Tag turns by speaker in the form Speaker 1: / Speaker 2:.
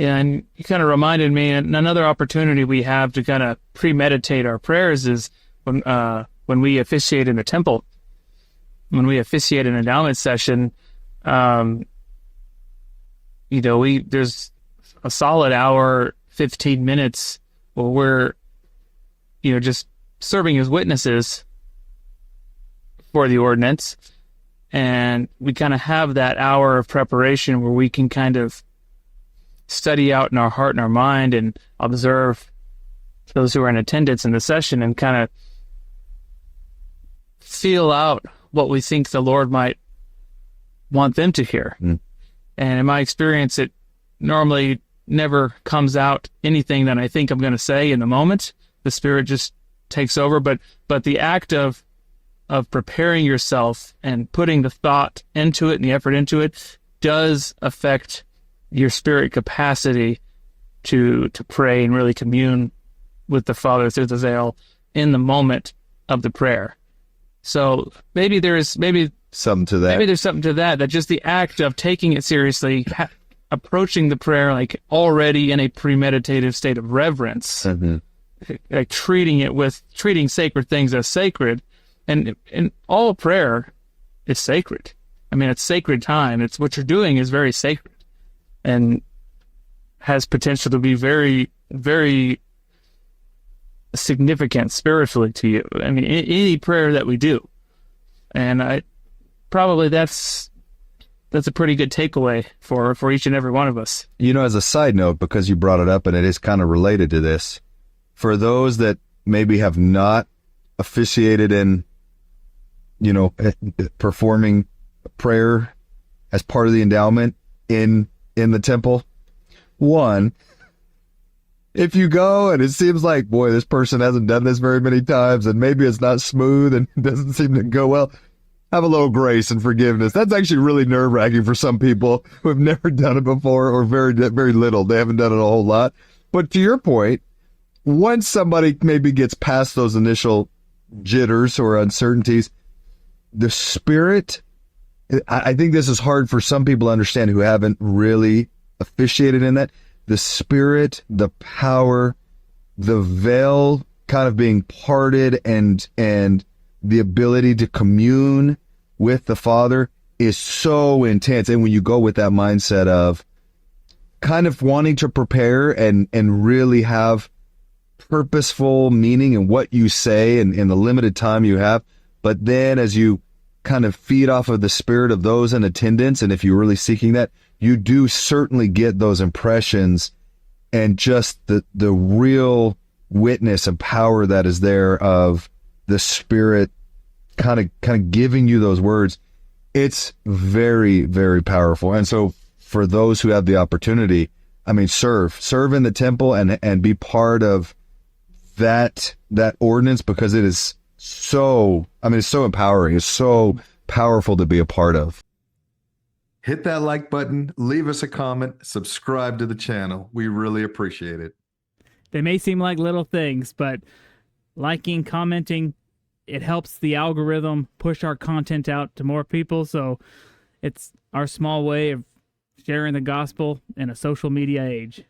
Speaker 1: And you kind of reminded me, and another opportunity we have to kind of premeditate our prayers is when we officiate in the temple. When we officiate an endowment session, there's a solid hour, 15 minutes where we're, just serving as witnesses for the ordinance. And we kind of have that hour of preparation where we can kind of study out in our heart and our mind and observe those who are in attendance in the session and kind of feel out what we think the Lord might want them to hear. And in my experience, it normally never comes out anything that I think I'm going to say in the moment. The Spirit just takes over. But the act of preparing yourself and putting the thought into it and the effort into it does affect your spirit capacity to pray and really commune with the Father through the veil in the moment of the prayer. So maybe there's
Speaker 2: something to that.
Speaker 1: Maybe there's something to that just the act of taking it seriously, approaching the prayer like already in a premeditative state of reverence, like treating sacred things as sacred. And all prayer is sacred. I mean, it's sacred time. It's what you're doing is very sacred and has potential to be very, very significant spiritually to you. I mean, any prayer that we do. And that's a pretty good takeaway for each and every one of us.
Speaker 2: As a side note, because you brought it up and it is kind of related to this, for those that maybe have not officiated in, performing prayer as part of the endowment in the temple, one, if you go and it seems like, boy, this person hasn't done this very many times and maybe it's not smooth and doesn't seem to go well, have a little grace and forgiveness. That's actually really nerve-wracking for some people who have never done it before or very, very little. They haven't done it a whole lot. But to your point, once somebody maybe gets past those initial jitters or uncertainties, the Spirit, I think this is hard for some people to understand who haven't really officiated in that. The Spirit, the power, the veil kind of being parted and the ability to commune with the Father is so intense. And when you go with that mindset of kind of wanting to prepare and really have purposeful meaning in what you say and in the limited time you have, but then as you kind of feed off of the Spirit of those in attendance, and if you're really seeking that, you do certainly get those impressions and just the real witness and power that is there of the Spirit kind of giving you those words. It's very, very powerful. And so for those who have the opportunity, I mean, serve in the temple and be part of that ordinance, because it is so, it's so empowering. It's so powerful to be a part of.
Speaker 3: Hit that like button, leave us a comment, subscribe to the channel. We really appreciate it.
Speaker 4: They may seem like little things, but liking, commenting, it helps the algorithm push our content out to more people. So it's our small way of sharing the gospel in a social media age.